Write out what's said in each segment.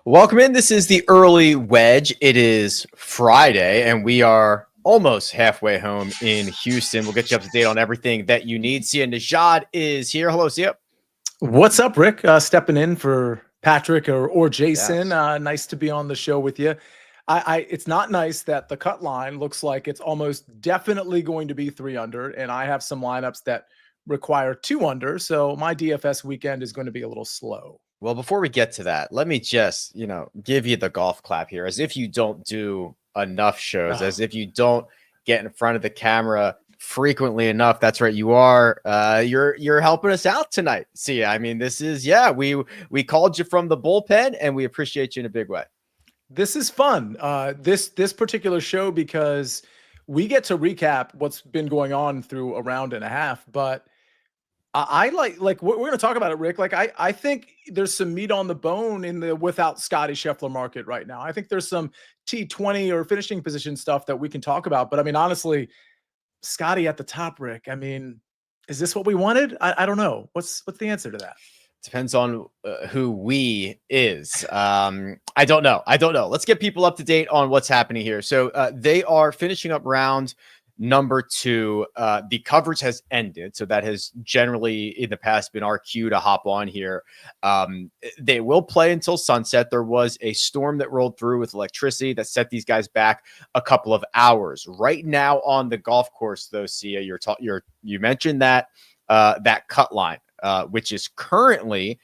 Welcome in. This is the early wedge. It is Friday, and we are almost halfway home in Houston. We'll get you up to date on everything that you need. Sia Nejad is here. Hello, Sia. What's up, Rick? Stepping in for Patrick or Jason. Yes. Nice to be on the show with you. It's not nice that the cut line looks like it's almost definitely going to be 3 under, and I have some lineups that require 2 under, so my DFS weekend is going to be a little slow. Well, before we get to that, let me just, give you the golf clap here, as if you don't do enough shows, as if you don't get in front of the camera frequently enough. That's right, you are. You're helping us out tonight. See, I mean, this is we called you from the bullpen, and we appreciate you in a big way. This is fun. This particular show, because we get to recap what's been going on through a round and a half, but I like we're going to talk about it, Rick. Like I think there's some meat on the bone in the without Scottie Scheffler market right now. I think there's some T20 or finishing position stuff that we can talk about. But I mean, honestly, Scottie at the top, Rick. I mean, is this what we wanted? I don't know. What's the answer to that? Depends on who we is. I don't know. Let's get people up to date on what's happening here. So they are finishing up round number 2. The coverage has ended, so that has generally in the past been our cue to hop on here. They will play until sunset. There was a storm that rolled through with electricity that set these guys back a couple of hours. Right now on the golf course, though, Sia, you mentioned that that cut line, which is currently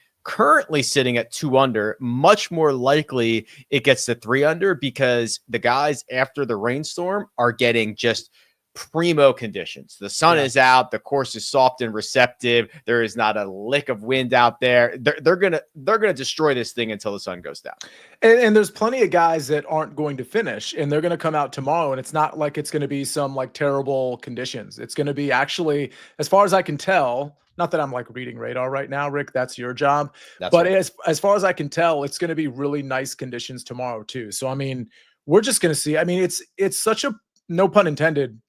sitting at 2 under. Much more likely it gets to 3 under because the guys after the rainstorm are getting just primo conditions. The sun is out, the course is soft and receptive. There is not a lick of wind out there. They're gonna destroy this thing until the sun goes down. And there's plenty of guys that aren't going to finish, and they're going to come out tomorrow, and it's not like it's going to be some like terrible conditions. It's going to be actually, as far as I can tell, not that I'm like reading radar right now, Rick, that's your job. But right. As far as I can tell, it's going to be really nice conditions tomorrow too. So I mean, we're just going to see. I mean, it's such a, no pun intended,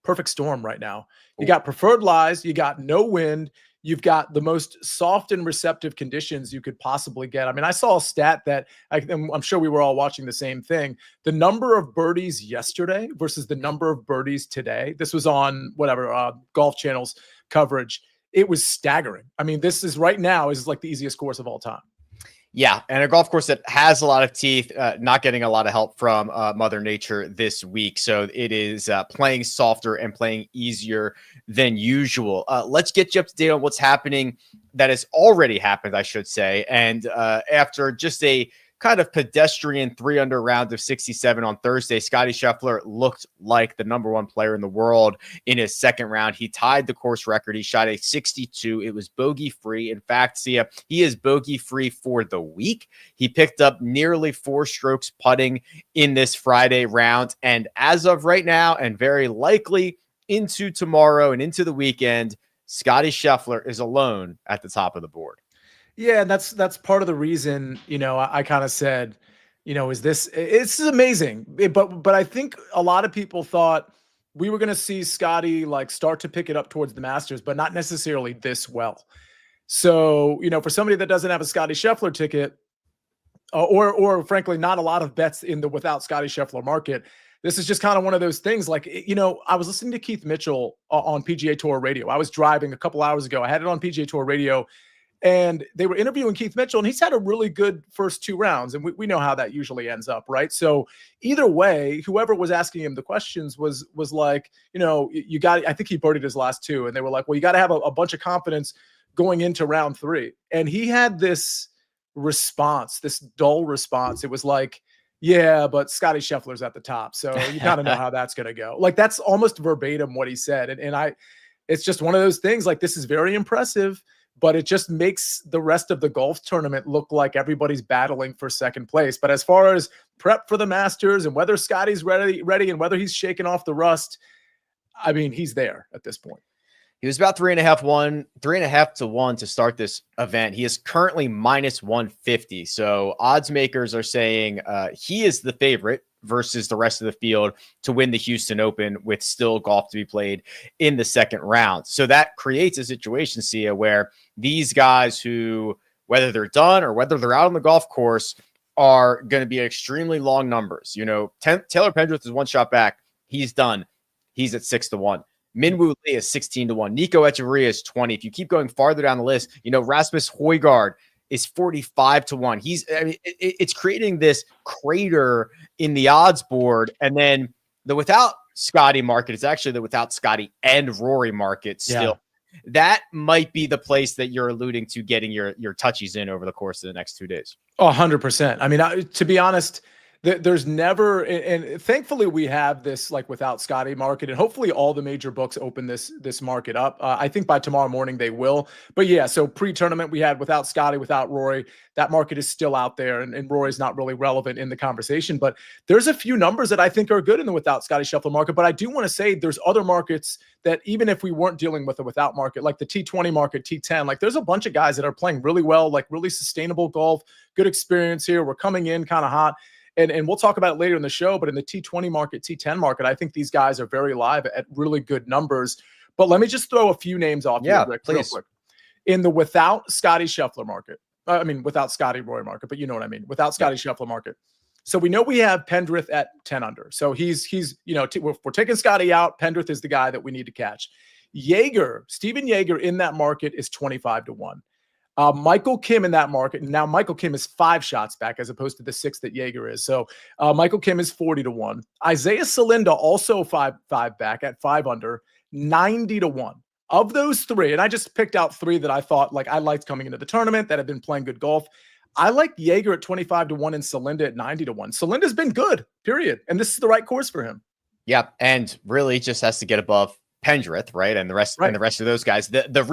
perfect storm right now. You got preferred lies, you got no wind, you've got the most soft and receptive conditions you could possibly get. I mean, I saw a stat that I'm sure we were all watching the same thing. The number of birdies yesterday versus the number of birdies today. This was on whatever Golf Channel's coverage. It was staggering. I mean, this is right now is like the easiest course of all time. Yeah, and a golf course that has a lot of teeth, not getting a lot of help from Mother Nature this week. So it is playing softer and playing easier than usual. Let's get you up to date on what's happening that has already happened, I should say. And after just a kind of pedestrian 3 under round of 67 on Thursday, Scottie Scheffler looked like the number 1 player in the world in his second round. He tied the course record. He shot a 62. It was bogey free. In fact, Sia, he is bogey free for the week. He picked up nearly 4 strokes putting in this Friday round. And as of right now, and very likely into tomorrow and into the weekend, Scottie Scheffler is alone at the top of the board. Yeah, and that's part of the reason, I kind of said, it's amazing. But I think a lot of people thought we were going to see Scottie like start to pick it up towards the Masters, but not necessarily this well. So, for somebody that doesn't have a Scottie Scheffler ticket, or frankly, not a lot of bets in the without Scottie Scheffler market, this is just kind of one of those things. Like, I was listening to Keith Mitchell on PGA Tour Radio. I was driving a couple hours ago. I had it on PGA Tour Radio. And they were interviewing Keith Mitchell, and he's had a really good first 2 rounds. And we know how that usually ends up, right? So either way, whoever was asking him the questions was like, you got, I think he birdied his last 2. And they were like, well, you got to have a bunch of confidence going into round 3. And he had this response, this dull response. It was like, yeah, but Scottie Scheffler's at the top. So you kind of know how that's going to go. Like, that's almost verbatim what he said. And it's just one of those things, like, this is very impressive, but it just makes the rest of the golf tournament look like everybody's battling for second place. But as far as prep for the Masters and whether Scottie's ready and whether he's shaking off the rust, I mean, he's there at this point. He was about 3.5 to 1 to start this event. He is currently minus 150. So odds makers are saying he is the favorite versus the rest of the field to win the Houston Open with still golf to be played in the second round. So that creates a situation, Sia, where these guys who, whether they're done or whether they're out on the golf course, are going to be extremely long numbers. You know, Taylor Pendrith is one shot back. He's done. He's at 6-1. Minwoo Lee is 16-1. Nico Echeverria is 20. If you keep going farther down the list, you know, Rasmus Højgaard is 45-1. It's creating this crater in the odds board. And then the without Scottie market is actually the without Scottie and Rory market still. Yeah. That might be the place that you're alluding to getting your touchies in over the course of the next 2 days. 100%. I mean, to be honest, there's never, and thankfully we have this like without Scottie market, and hopefully all the major books open this market up. I think by tomorrow morning they will. But yeah, so pre-tournament we had without Scottie, without Rory. That market is still out there, and Rory's not really relevant in the conversation. But there's a few numbers that I think are good in the without Scottie Scheffler market. But I do want to say there's other markets that even if we weren't dealing with a without market, like the T20 market, T10, like there's a bunch of guys that are playing really well, like really sustainable golf, good experience here. We're coming in kind of hot. And we'll talk about it later in the show, but in the T20 market, T10 market, I think these guys are very live at really good numbers. But let me just throw a few names off here, Rick, real quick. In the without Scottie Scheffler market, without Scottie Rory market, but you know what I mean, without Scottie Scheffler market. So we know we have Pendrith at 10 under. So he's you know, we're taking Scottie out. Pendrith is the guy that we need to catch. Stephen Jaeger in that market is 25-1. Michael Kim in that market. Now Michael Kim is 5 shots back as opposed to the 6 that Jaeger is. So Michael Kim is 40-1. Isaiah Salinda also 5 back at 5 under, 90-1. Of those 3, and I just picked out 3 that I thought like I liked coming into the tournament that have been playing good golf. I like Jaeger at 25-1 and Salinda at 90-1. Salinda's been good, period. And this is the right course for him. Yeah. And really just has to get above Pendrith, right? And the rest of those guys. The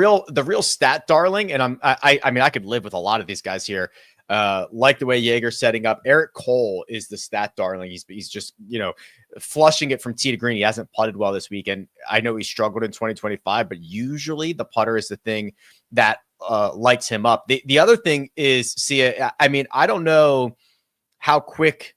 real stat darling, and I mean, I could live with a lot of these guys here. Like the way Jaeger's setting up. Eric Cole is the stat darling. He's just, you know, flushing it from tee to green. He hasn't putted well this week, and I know he struggled in 2025, but usually the putter is the thing that lights him up. The other thing is, Sia, I mean, I don't know how quick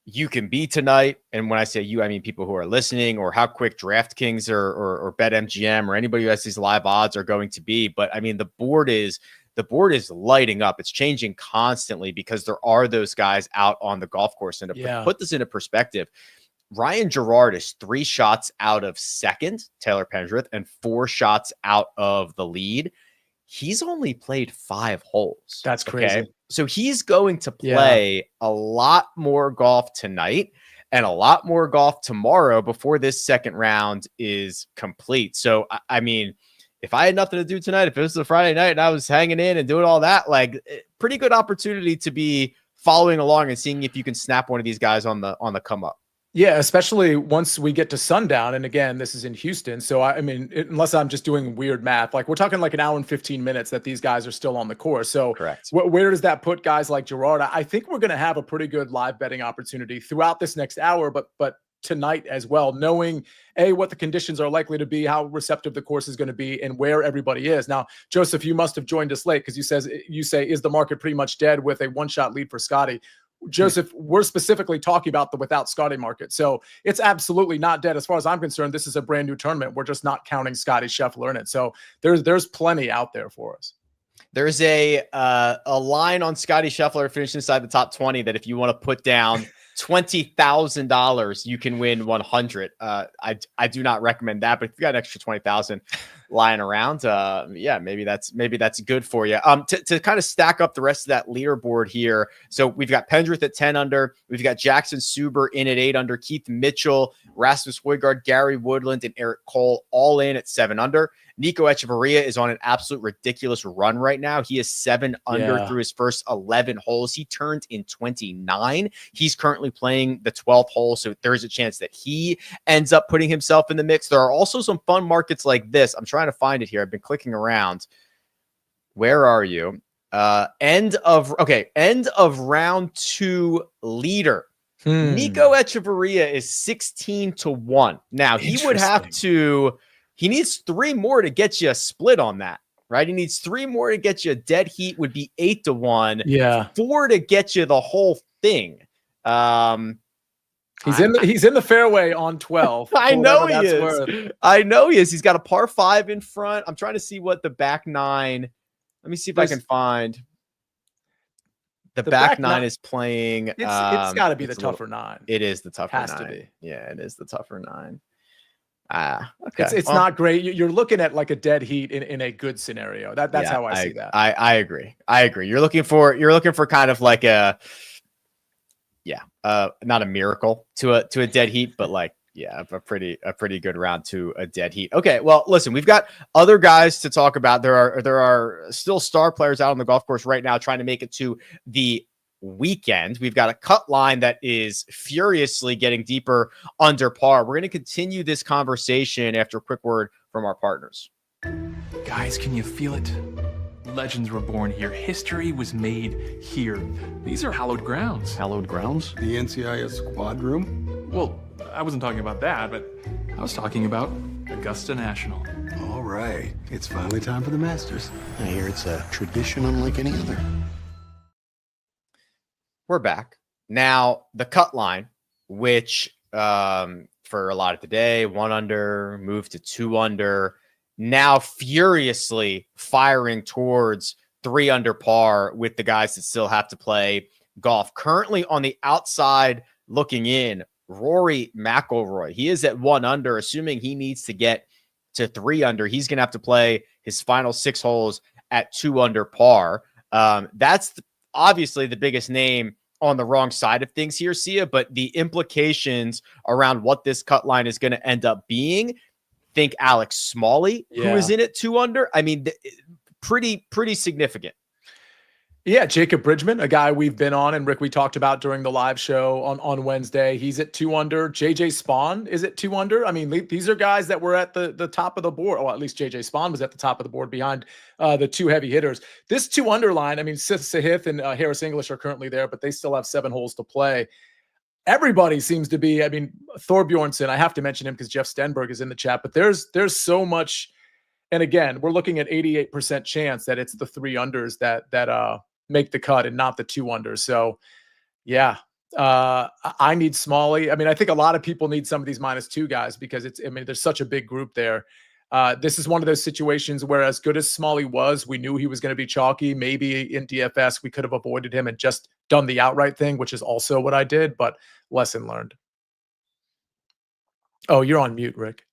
you can be tonight. And when I say you, I mean people who are listening, or how quick DraftKings or BetMGM or anybody who has these live odds are going to be. But I mean, the board is lighting up. It's changing constantly because there are those guys out on the golf course. And to put this into perspective, Ryan Gerard is 3 shots out of second, Taylor Pendrith, and 4 shots out of the lead. He's only played 5 holes. That's crazy. Okay? So he's going to play a lot more golf tonight and a lot more golf tomorrow before this second round is complete. So, I mean, if I had nothing to do tonight, if it was a Friday night and I was hanging in and doing all that, like pretty good opportunity to be following along and seeing if you can snap one of these guys on the come up. Yeah, especially once we get to sundown. And again, this is in Houston. So, I mean, unless I'm just doing weird math, like we're talking like an hour and 15 minutes that these guys are still on the course. So correct. Where does that put guys like Gerard? I think we're going to have a pretty good live betting opportunity throughout this next hour, but tonight as well, knowing what the conditions are likely to be, how receptive the course is going to be, and where everybody is. Now, Joseph, you must have joined us late because you say, is the market pretty much dead with a 1-shot lead for Scottie? Joseph, we're specifically talking about the without Scottie market. So it's absolutely not dead. As far as I'm concerned, this is a brand new tournament. We're just not counting Scottie Scheffler in it. So there's plenty out there for us. There's a line on Scottie Scheffler finishing inside the top 20 that if you want to put down $20,000, you can win 100. I do not recommend that, but if you got an extra 20,000 lying around, maybe that's good for you. To kind of stack up the rest of that leaderboard here. So we've got Pendrith at 10 under. We've got Jackson Suber in at 8 under. Keith Mitchell, Rasmus Højgaard, Gary Woodland, and Eric Cole all in at 7 under. Nico Echeverria is on an absolute ridiculous run right now. He is 7 under through his first 11 holes. He turned in 29. He's currently playing the 12th hole, so there's a chance that he ends up putting himself in the mix. There are also some fun markets like this. I'm trying to find it here. I've been clicking around. Where are you? End of round 2 leader. Nico Echeverria is 16-1. Now, he needs 3 more to get you a split on that, right? He needs 3 more to get you a dead heat would be 8-1. Yeah. 4 to get you the whole thing. He's in the fairway on 12. I know he is. I know he is. He's got a par 5 in front. I'm trying to see what the back 9. Let me see if I can find. The back nine is playing. It's got to be the tougher nine. It is the tougher Has nine. to be. Yeah, it is the tougher nine. Okay. It's not great. You're looking at like a dead heat in a good scenario. That's how I see that. I agree. You're looking for kind of like not a miracle to a dead heat, but like, yeah, a pretty good round to a dead heat. Okay, well, listen, we've got other guys to talk about. There are still star players out on the golf course right now trying to make it to the weekend. We've got a cut line that is furiously getting deeper under par. We're going to continue this conversation after a quick word from our partners. Guys, can you feel it? Legends were born here. History was made here. These are hallowed grounds. Hallowed grounds? The NCIS squad room? Well, I wasn't talking about that, but I was talking about Augusta National. All right. It's finally time for the Masters. I hear it's a tradition unlike any other. We're back. Now, the cut line, which for a lot of today, 1 under, moved to 2 under, now furiously firing towards 3 under par with the guys that still have to play golf. Currently on the outside looking in, Rory McIlroy. He is at 1 under, assuming he needs to get to 3 under. He's going to have to play his final 6 holes at 2 under par. That's obviously the biggest name on the wrong side of things here, Sia, but the implications around what this cut line is going to end up being, think Alex Smalley, who is in at 2 under. I mean, pretty significant. Yeah, Jacob Bridgman, a guy we've been on, and Rick, we talked about during the live show on Wednesday. He's at 2 under. JJ Spawn is at 2 under. I mean, these are guys that were at the top of the board. Well, at least JJ Spawn was at the top of the board behind the 2 heavy hitters. This 2 under line, I mean, Sahith and Harris English are currently there, but they still have 7 holes to play. Everybody seems to be, I mean, Thorbjornsen, I have to mention him because Jeff Stenberg is in the chat, but there's so much. And again, we're looking at 88% chance that it's the 3 unders that make the cut and not the 2 unders. So yeah, I need Smalley. I mean, I think a lot of people need some of these -2 guys because there's such a big group there. This is one of those situations where, as good as Smalley was, we knew he was going to be chalky. Maybe in DFS, we could have avoided him and just done the outright thing, which is also what I did, but lesson learned. Oh, you're on mute, Rick.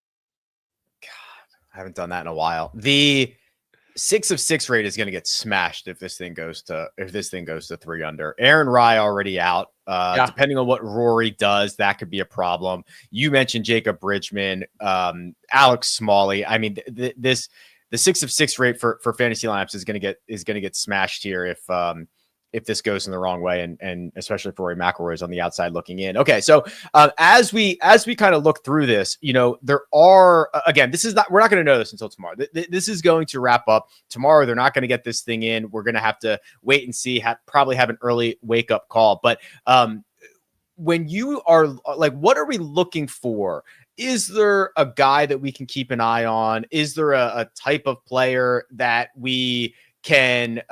God, I haven't done that in a while. The 6 of 6 rate is going to get smashed if this thing goes to 3 under. Aaron Rye already out. Depending on what Rory does, that could be a problem. You mentioned Jacob Bridgman, Alex Smalley. I mean, the 6 of 6 rate for fantasy lineups is going to get smashed here if this goes in the wrong way, and especially for Rory McIlroy is on the outside looking in. Okay, so as we kind of look through this, there are, again, we're not going to know this until tomorrow. This is going to wrap up tomorrow. They're not going to get this thing in. We're going to have to wait and see. Probably have an early wake up call. But when you are like, what are we looking for? Is there a guy that we can keep an eye on? Is there a type of player that we can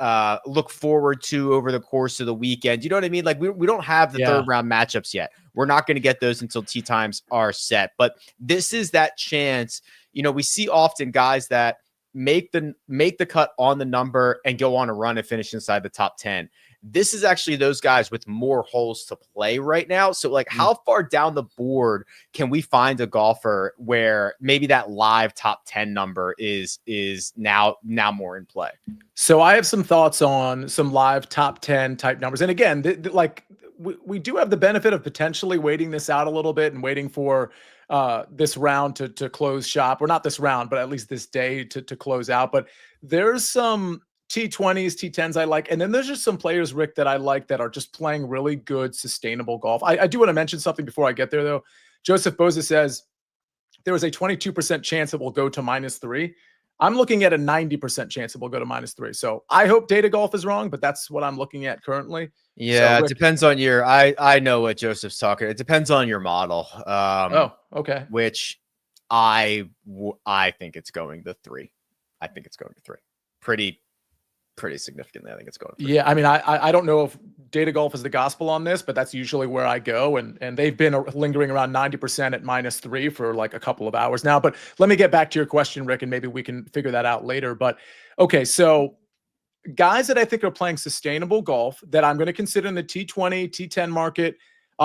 look forward to over the course of the weekend? You know what I mean? Like we don't have the 3rd round matchups yet. We're not going to get those until tee times are set. But this is that chance. We see often guys that make the cut on the number and go on a run and finish inside the top 10. This is actually those guys with more holes to play right now. So like how far down the board can we find a golfer where maybe that live top 10 number is now more in play? So I have some thoughts on some live top 10 type numbers. And again, we do have the benefit of potentially waiting this out a little bit and waiting for this round to close shop, or not this round, but at least this day to close out. But there's some T20s, T10s I like. And then there's just some players, Rick, that I like that are just playing really good, sustainable golf. I do want to mention something before I get there, though. Joseph Boza says there is a 22% chance it will go to -3. I'm looking at a 90% chance it will go to -3. So I hope Data Golf is wrong, but that's what I'm looking at currently. Yeah, so, it depends on your. I know what Joseph's talking. It depends on your model. Okay. Which I think it's going to 3. I think it's going to 3. Pretty significantly. I think it's going to 3. Yeah, I mean, I don't know if Data Golf is the gospel on this, but that's usually where I go, and they've been lingering around 90% at -3 for like a couple of hours now. But let me get back to your question, Rick, and maybe we can figure that out later. But okay, so guys that I think are playing sustainable golf that I'm going to consider in the T20, T10 market,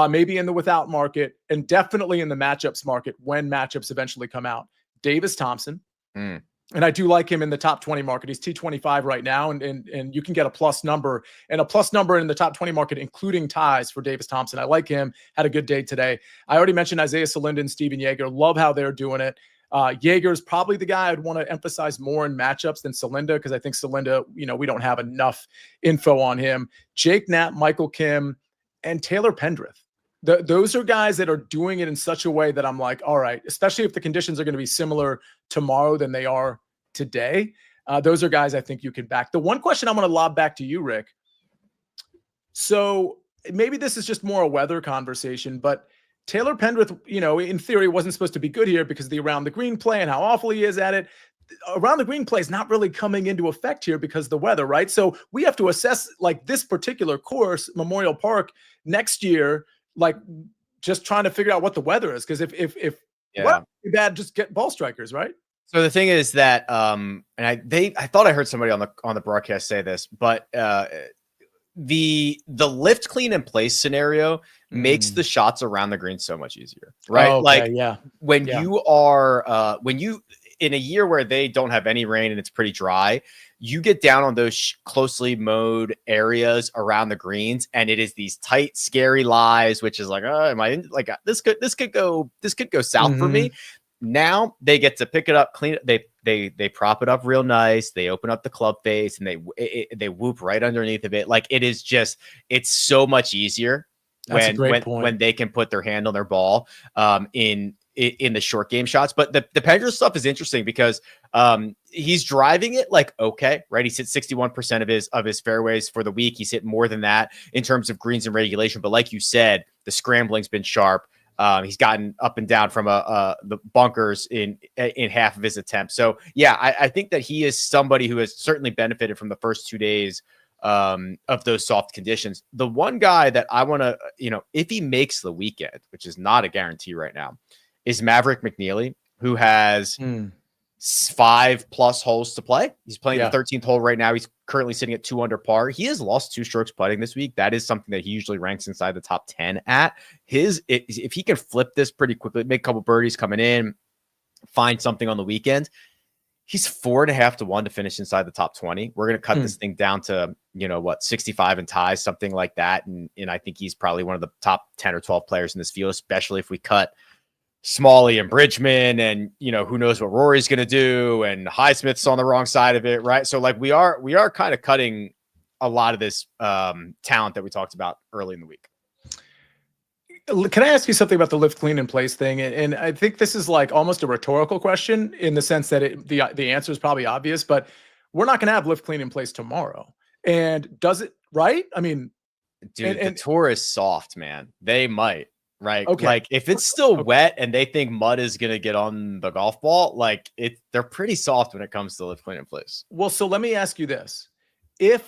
maybe in the without market, and definitely in the matchups market when matchups eventually come out. Davis Thompson. And I do like him in the top 20 market. He's T25 right now, and you can get a plus number in the top 20 market, including ties for Davis Thompson. I like him. Had a good day today. I already mentioned Isaiah Salinda and Steven Jaeger. Love how they're doing it. Jaeger is probably the guy I'd want to emphasize more in matchups than Salinda, because I think Salinda, we don't have enough info on him. Jake Knapp, Michael Kim, and Taylor Pendrith. Those are guys that are doing it in such a way that I'm like, all right, especially if the conditions are going to be similar tomorrow than they are today. Those are guys I think you can back. The one question I'm going to lob back to you, Rick. So maybe this is just more a weather conversation, but Taylor Pendrith, in theory, wasn't supposed to be good here because of the around the green play and how awful he is at it. Around the green play is not really coming into effect here because of the weather, right? So we have to assess like this particular course, Memorial Park, next year, like just trying to figure out what the weather is. Because if well, bad, just get ball strikers, right? So the thing is that, and I thought I heard somebody on the broadcast say this, but the lift, clean, and place scenario makes the shots around the green so much easier, right? Oh, okay, when you are in a year where they don't have any rain and it's pretty dry, you get down on those closely mowed areas around the greens, and it is these tight, scary lies, which is like, oh, am I in, like this could go south for me. Now they get to pick it up, clean it. They prop it up real nice. They open up the club face and they whoop right underneath of it. Like it's so much easier when they can put their hand on their ball in the short game shots. But the Pendrith stuff is interesting because he's driving it like, okay, right. He's hit 61% of his fairways for the week. He's hit more than that in terms of greens and regulation. But like you said, the scrambling's been sharp. He's gotten up and down from the bunkers in half of his attempts. So yeah, I think that he is somebody who has certainly benefited from the first 2 days of those soft conditions. The one guy that I want to, if he makes the weekend, which is not a guarantee right now, is Maverick McNeely, who has 5+ holes to play. He's playing the 13th hole right now. He's currently sitting at 2 under par. He has lost 2 strokes putting this week. That is something that he usually ranks inside the top 10 at. If he can flip this pretty quickly, make a couple birdies coming in, find something on the weekend, he's 4.5 to 1 to finish inside the top 20. We're going to cut this thing down to, 65 and ties, something like that. And I think he's probably one of the top 10 or 12 players in this field, especially if we cut Smalley and Bridgman, and who knows what Rory's going to do, and Highsmith's on the wrong side of it, right? So like we are kind of cutting a lot of this talent that we talked about early in the week. Can I ask you something about the lift, clean, and place thing? And I think this is like almost a rhetorical question in the sense that the answer is probably obvious, but we're not going to have lift, clean, and place tomorrow. And does it, right? I mean, dude, the tour is soft, man. They might. Right. Okay. Like if it's still wet and they think mud is going to get on the golf ball, like they're pretty soft when it comes to lift, clean, and place. Well, so let me ask you this.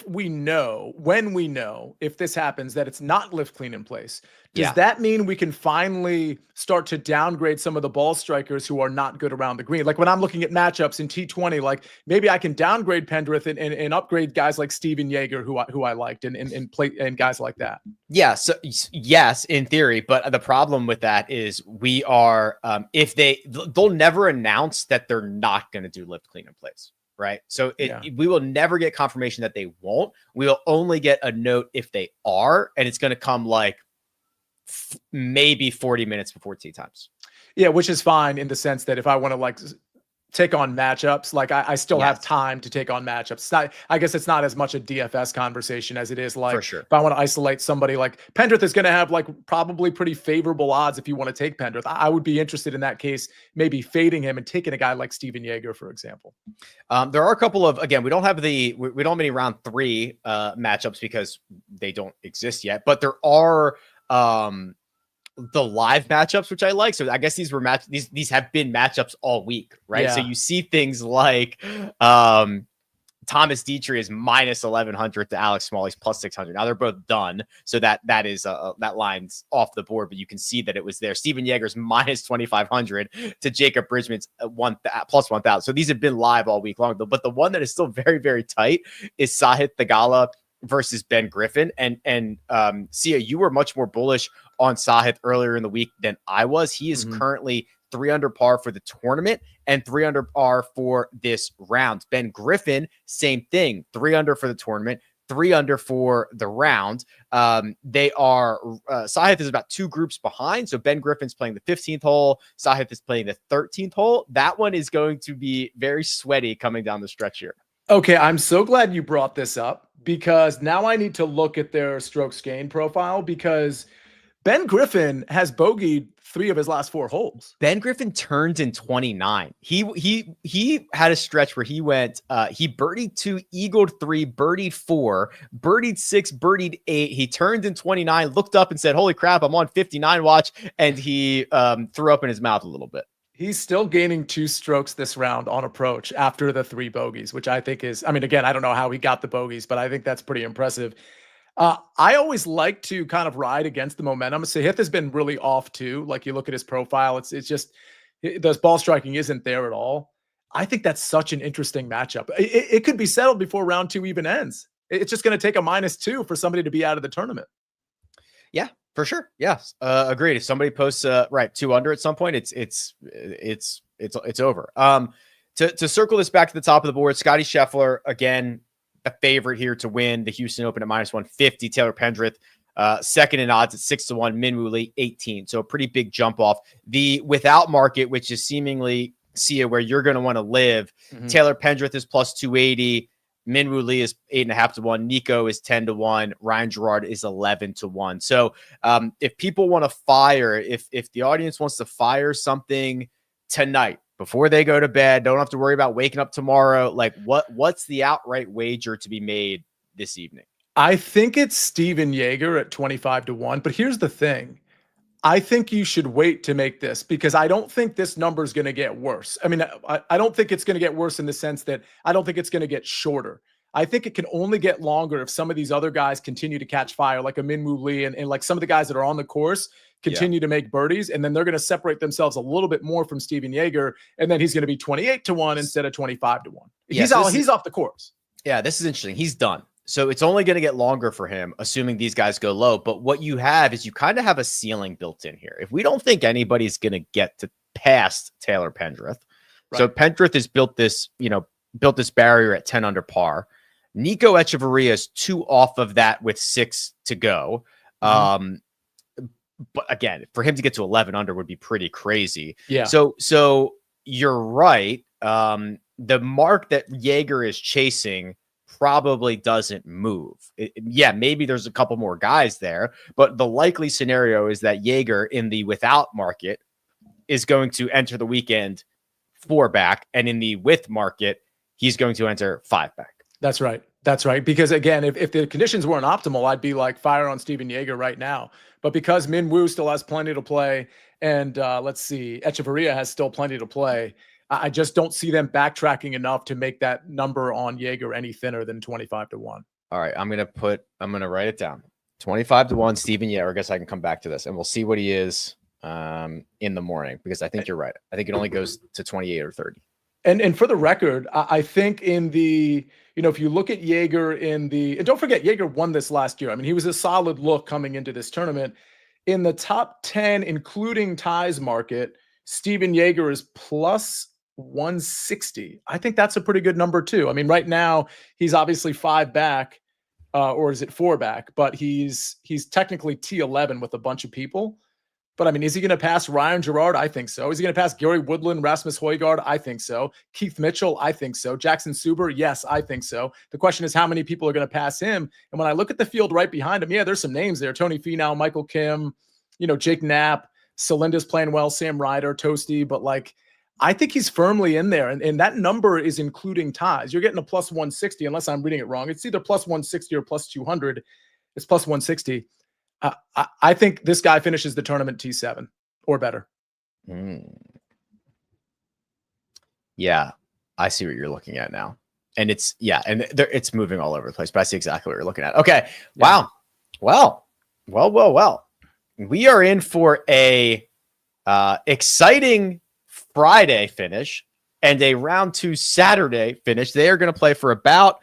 When we know if this happens that it's not lift, clean, and place, does that mean we can finally start to downgrade some of the ball strikers who are not good around the green? Like when I'm looking at matchups in T20, like maybe I can downgrade Pendrith and upgrade guys like Steven Jaeger, who I liked, and guys like that. Yeah. So yes, in theory, but the problem with that is we are they'll never announce that they're not going to do lift, clean, and place. Right. So we will never get confirmation that they won't. We will only get a note if they are, and it's going to come like maybe 40 minutes before tee times. Yeah, which is fine in the sense that if I want to like take on matchups, like I still have time to take on matchups. It's not, I guess it's not as much a DFS conversation as it is like, for sure, if I want to isolate somebody like Pendrith is going to have like probably pretty favorable odds if you want to take Pendrith. I would be interested in that case, maybe fading him and taking a guy like Steven Jaeger, for example. There are a couple of, again, we don't have any round 3 matchups because they don't exist yet, but there are the live matchups, which I like. So I guess these these have been matchups all week, right? Yeah. So you see things like Thomas Dietrich is minus 1100 to Alex Smalley's plus 600. Now they're both done, so that is that line's off the board, but you can see that it was there. Steven Yeager's minus 2500 to Jacob Bridgman's plus 1000. So these have been live all week long, but the one that is still very, very tight is Sahith Theegala versus Ben Griffin. And Sia, you were much more bullish on Sahith earlier in the week than I was. He is currently 3 under par for the tournament and 3 under par for this round. Ben Griffin, same thing, 3 under for the tournament, 3 under for the round. They are Sahith is about 2 groups behind. So Ben Griffin's playing the 15th hole. Sahith is playing the 13th hole. That one is going to be very sweaty coming down the stretch here. Okay, I'm so glad you brought this up because now I need to look at their strokes gained profile because Ben Griffin has bogeyed 3 of his last 4 holes. Ben Griffin turned in 29. He had a stretch where he went, he birdied 2, eagled 3, birdied 4, birdied 6, birdied 8. He turned in 29, looked up and said, "Holy crap, I'm on 59 watch." And he threw up in his mouth a little bit. He's still gaining 2 strokes this round on approach after the 3 bogeys, which I think is, I mean, again, I don't know how he got the bogeys, but I think that's pretty impressive. I always like to kind of ride against the momentum. Sahith has been really off too. Like you look at his profile, it's just the ball striking isn't there at all. I think that's such an interesting matchup. It could be settled before round 2 even ends. It's just going to take a -2 for somebody to be out of the tournament. Yeah, for sure. Yes, agreed. If somebody posts 2 under at some point, it's over. To circle this back to the top of the board, Scottie Scheffler again, a favorite here to win the Houston Open at -150. Taylor Pendrith, second in odds at 6-1. Min Woo Lee 18. So a pretty big jump off. The without market, which is seemingly Sia where you're going to want to live. Taylor Pendrith is plus 280. Min Woo Lee is 8.5-1. Nico is 10-1. Ryan Gerard is 11-1. So if people want to fire, if the audience wants to fire something tonight, before they go to bed, don't have to worry about waking up tomorrow. Like what's the outright wager to be made this evening? I think it's Steven Yeager at 25-1, but here's the thing. I think you should wait to make this because I don't think this number is going to get worse. I mean, I don't think it's going to get worse in the sense that I don't think it's going to get shorter. I think it can only get longer if some of these other guys continue to catch fire, like a Min Woo Lee and like some of the guys that are on the course continue to make birdies, and then they're going to separate themselves a little bit more from Steven Yeager, and then he's going to be 28-1 instead of 25-1. He's off the course. Yeah, this is interesting. He's done. So it's only going to get longer for him, assuming these guys go low. But what you have is you kind of have a ceiling built in here. If we don't think anybody's going to get to past Taylor Pendrith, so Pendrith has built this barrier at 10 under par. Nico Echeverria is 2 off of that with 6 to go. But again, for him to get to 11 under would be pretty crazy. Yeah. So you're right. The mark that Yeager is chasing probably doesn't move. Maybe there's a couple more guys there, but the likely scenario is that Yeager in the without market is going to enter the weekend 4 back, and in the with market, he's going to enter 5 back. That's right. That's right. Because again, if the conditions weren't optimal, I'd be like fire on Steven Yeager right now. But because Min Woo still has plenty to play, and let's see, Echeverria has still plenty to play, I just don't see them backtracking enough to make that number on Yeager any thinner than 25-1. All right, I'm gonna write it down. 25-1, Steven Yeager. I guess I can come back to this, and we'll see what he is in the morning, because I think you're right. I think it only goes to 28 or 30. And for the record, I think in the, if you look at Yeager and don't forget, Yeager won this last year. I mean, he was a solid look coming into this tournament. In the top 10, including ties market, Steven Yeager is plus 160. I think that's a pretty good number too. I mean, right now he's obviously 5 back, or is it 4 back? But he's technically T11 with a bunch of people. But I mean, is he going to pass Ryan Gerard? I think so. Is he going to pass Gary Woodland, Rasmus Højgaard? I think so. Keith Mitchell? I think so. Jackson Suber? Yes, I think so. The question is how many people are going to pass him? And when I look at the field right behind him, there's some names there. Tony Finau, Michael Kim, Jake Knapp, Celinda's playing well, Sam Ryder, Toasty. But I think he's firmly in there. And that number is including ties. You're getting a plus 160, unless I'm reading it wrong. It's either plus 160 or plus 200. It's plus 160. I think this guy finishes the tournament T7 or better. Yeah, I see what you're looking at now. And it's it's moving all over the place, but I see exactly what you're looking at. Okay. Yeah. Wow. Well. We are in for a exciting Friday finish and a round 2 Saturday finish. They are going to play for about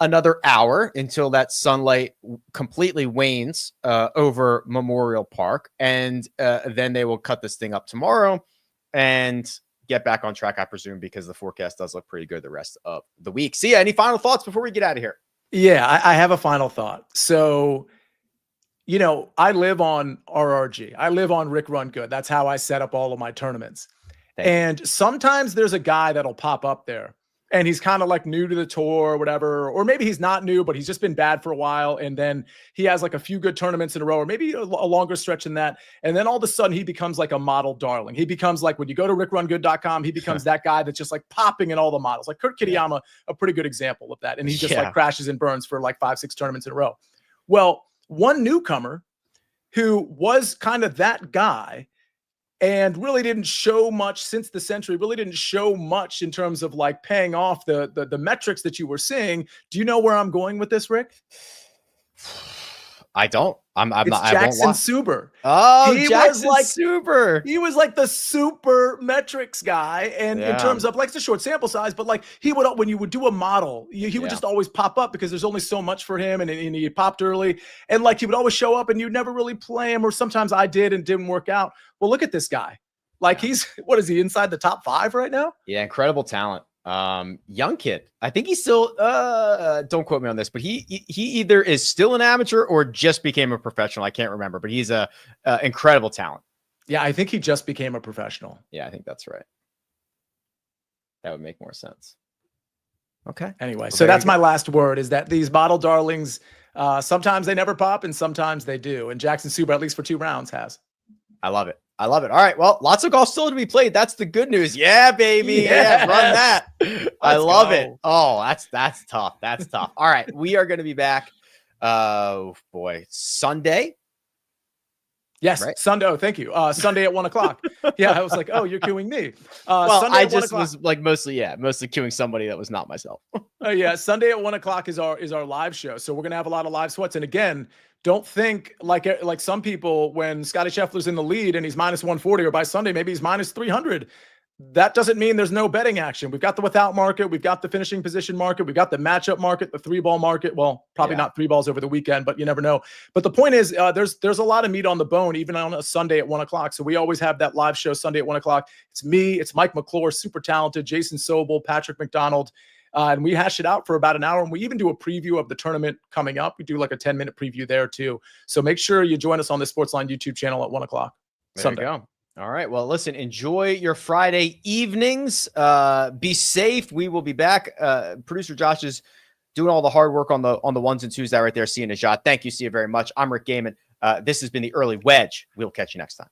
another hour until that sunlight completely wanes over Memorial Park. And then they will cut this thing up tomorrow and get back on track, I presume, because the forecast does look pretty good the rest of the week. Sia, any final thoughts before we get out of here? Yeah, I have a final thought. So, I live on RRG. I live on Rick Run Good. That's how I set up all of my tournaments. And sometimes there's a guy that'll pop up there and he's kind of like new to the tour or whatever, or maybe he's not new, but he's just been bad for a while. And then he has like a few good tournaments in a row, or maybe a longer stretch than that. And then all of a sudden he becomes like a model darling. He becomes like, when you go to rickrungood.com, he becomes that guy that's just like popping in all the models. Like Kurt Kitayama, a pretty good example of that. And he just like crashes and burns for like 5-6 tournaments in a row. Well, one newcomer who was kind of that guy and really didn't show much since the century, really didn't show much in terms of like paying off the metrics that you were seeing. Do you know where I'm going with this, Rick? I don't. I'm it's not. Jackson I won't Suber. Oh, he Jackson was like Suber. He was like the super metrics guy, and in terms of like it's a short sample size, but like he would, when you would do a model, he would just always pop up because there's only so much for him, and he popped early, and like he would always show up, and you'd never really play him, or sometimes I did and didn't work out. Well, look at this guy. Like he's what is he inside the top 5 right now? Yeah, incredible talent. Young kid. I think he's still don't quote me on this, but he either is still an amateur or just became a professional. I can't remember, but he's a incredible talent. Yeah, I think he just became a professional. Yeah, I think that's right. That would make more sense. Okay. Anyway, so that's my last word, is that these model darlings, sometimes they never pop and sometimes they do. And Jackson Suber, at least for 2 rounds, has. I love it. All right. Well, lots of golf still to be played. That's the good news. Yeah, baby. Yeah, run that. I love it. Oh, that's tough. That's tough. All right. We are going to be back. Oh boy. Sunday. Yes. Right? Sunday. Oh, thank you. Sunday at 1:00. Yeah. I was like, oh, you're queuing me. Well, Sunday I just was like mostly queuing somebody that was not myself. Yeah. Sunday at 1:00 is our live show. So we're going to have a lot of live sweats. And again, don't think like some people, when Scottie Scheffler's in the lead and he's minus 140, or by Sunday, maybe he's minus 300. That doesn't mean there's no betting action. We've got the without market. We've got the finishing position market. We've got the matchup market, the 3-ball market. Well, probably not 3 balls over the weekend, but you never know. But the point is, there's a lot of meat on the bone, even on a Sunday at 1:00. So we always have that live show Sunday at 1:00. It's me, it's Mike McClure, super talented, Jason Sobel, Patrick McDonald. And we hash it out for about an hour. And we even do a preview of the tournament coming up. We do like a 10-minute preview there too. So make sure you join us on the SportsLine YouTube channel at 1:00 Sunday. There you go. All right. Well, listen, enjoy your Friday evenings. Be safe. We will be back. Producer Josh is doing all the hard work on the 1s and 2s that right there. Sia Nejad. Thank you, Sia, very much. I'm Rick Gehman. This has been the Early Wedge. We'll catch you next time.